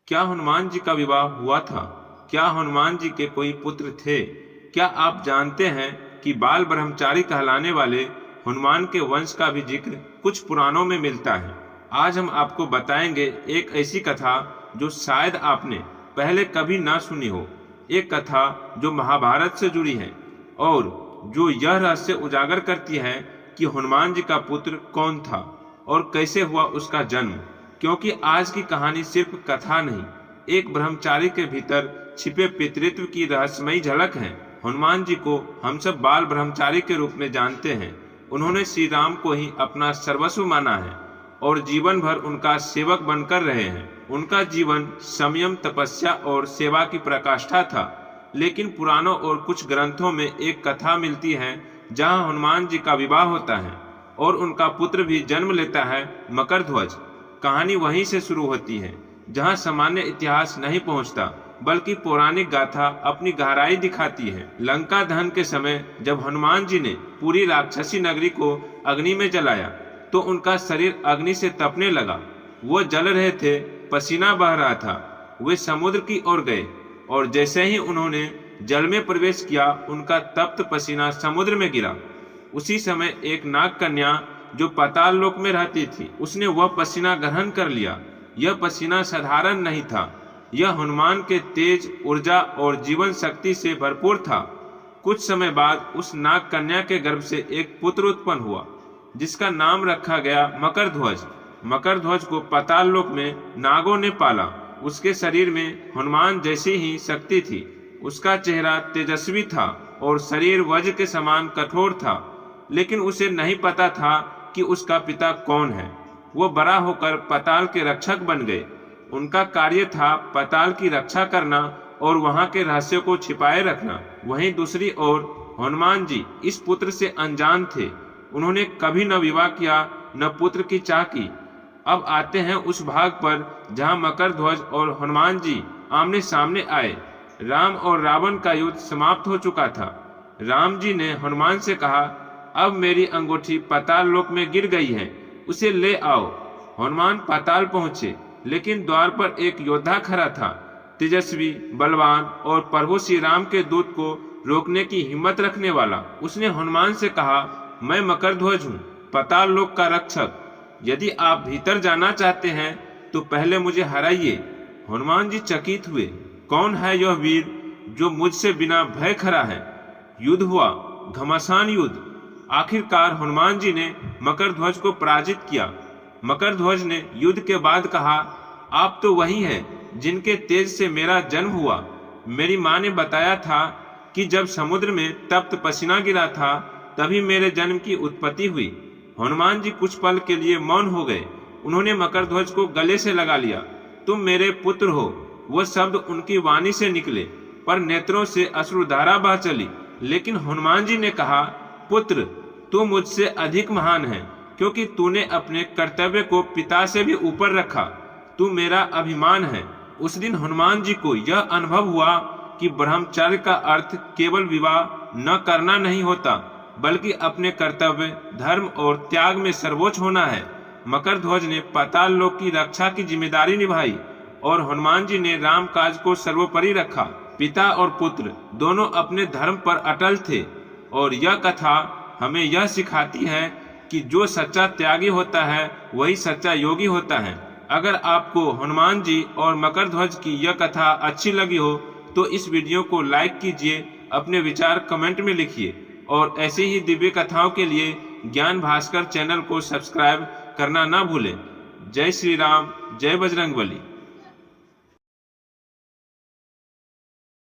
क्या हनुमान जी का विवाह हुआ था? क्या हनुमान जी के कोई पुत्र थे? क्या आप जानते हैं कि बाल ब्रह्मचारी कहलाने वाले हनुमान के वंश का भी जिक्र कुछ पुराणों में मिलता है? आज हम आपको बताएंगे एक ऐसी कथा जो शायद आपने पहले कभी ना सुनी हो। एक कथा जो महाभारत से जुड़ी है और जो यह रहस्य उजागर करती है कि हनुमान जी का पुत्र कौन था और कैसे हुआ उसका जन्म। क्योंकि आज की कहानी सिर्फ कथा नहीं, एक ब्रह्मचारी के भीतर छिपे पितृत्व की रहस्यमयी झलक है। हनुमान जी को हम सब बाल ब्रह्मचारी के रूप में जानते हैं। उन्होंने श्री राम को ही अपना सर्वस्व माना है और जीवन भर उनका सेवक बनकर रहे हैं। उनका जीवन संयम, तपस्या और सेवा की प्रकाष्ठा था। लेकिन पुराणों और कुछ ग्रंथों में एक कथा मिलती है जहां हनुमान जी का विवाह होता है और उनका पुत्र भी जन्म लेता है, मकरध्वज। कहानी वहीं से शुरू होती है जहां सामान्य इतिहास नहीं पहुंचता, बल्कि पौराणिक गाथा अपनी गहराई दिखाती है। लंका दहन के समय जब हनुमान जी ने पूरी राक्षसी नगरी को अग्नि में जलाया तो उनका शरीर अग्नि से तपने लगा। वो जल रहे थे, पसीना बह रहा था। वे समुद्र की ओर गए और जैसे ही उन्होंने जल में प्रवेश किया, उनका तप्त पसीना समुद्र में गिरा। उसी समय एक नाग कन्या जो पाताल लोक में रहती थी, उसने वह पसीना ग्रहण कर लिया। यह पसीना साधारण नहीं था, यह हनुमान के तेज, ऊर्जा और जीवन शक्ति से भरपूर था। कुछ समय बाद उस नाग कन्या के गर्भ से एक पुत्र उत्पन्न हुआ जिसका नाम रखा गया मकरध्वज। मकरध्वज को पाताल लोक में नागों ने पाला। उसके शरीर में हनुमान जैसी ही शक्ति थी। उसका चेहरा तेजस्वी था और शरीर वज्र के समान कठोर था। लेकिन उसे नहीं पता था कि उसका पिता कौन है। वो बड़ा होकर पाताल के रक्षक बन गए। उनका कार्य था पाताल की रक्षा करना और वहां के रहस्यों को छिपाए रखना। वहीं दूसरी ओर हनुमान जी इस पुत्र से अनजान थे। उन्होंने कभी न विवाह किया, न पुत्र की चाह की। अब आते हैं उस भाग पर जहां मकरध्वज और हनुमान जी आमने सामने आए। राम और रावण का युद्ध समाप्त हो चुका था। राम जी ने हनुमान से कहा, अब मेरी अंगूठी पाताल लोक में गिर गई है, उसे ले आओ। हनुमान पाताल पहुंचे, लेकिन द्वार पर एक योद्धा खड़ा था, तेजस्वी, बलवान और प्रभु श्री राम के दूत को रोकने की हिम्मत रखने वाला। उसने हनुमान से कहा, मैं मकरध्वज हूँ, पाताल लोक का रक्षक। यदि आप भीतर जाना चाहते हैं तो पहले मुझे हराइए। हनुमान जी चकित हुए। कौन है यह वीर जो मुझसे बिना भय खड़ा है? युद्ध हुआ, घमासान युद्ध। आखिरकार हनुमान जी ने मकरध्वज को पराजित किया। मकरध्वज ने युद्ध के बाद कहा, आप तो वही हैं जिनके तेज से मेरा जन्म हुआ। मेरी माँ ने बताया था कि जब समुद्र में तप्त पसीना गिरा था तभी मेरे जन्म की उत्पत्ति हुई। हनुमान जी कुछ पल के लिए मौन हो गए। उन्होंने मकरध्वज को गले से लगा लिया। तुम मेरे पुत्र हो, वो शब्द उनकी वाणी से निकले, पर नेत्रों से अश्रुधारा बह चली। लेकिन हनुमान जी ने कहा, पुत्र, तू मुझसे अधिक महान है, क्योंकि तूने अपने कर्तव्य को पिता से भी ऊपर रखा। तू मेरा अभिमान है। उस दिन हनुमान जी को यह अनुभव हुआ कि ब्रह्मचर्य का अर्थ केवल विवाह न करना नहीं होता, बल्कि अपने कर्तव्य, धर्म और त्याग में सर्वोच्च होना है। मकरध्वज ने पाताल लोक की रक्षा की जिम्मेदारी निभाई और हनुमान जी ने राम काज को सर्वोपरि रखा। पिता और पुत्र दोनों अपने धर्म पर अटल थे। और यह कथा हमें यह सिखाती है कि जो सच्चा त्यागी होता है वही सच्चा योगी होता है। अगर आपको हनुमान जी और मकरध्वज की यह कथा अच्छी लगी हो तो इस वीडियो को लाइक कीजिए, अपने विचार कमेंट में लिखिए और ऐसे ही दिव्य कथाओं के लिए ज्ञान भास्कर चैनल को सब्सक्राइब करना ना भूलें। जय श्री राम, जय बजरंगबली।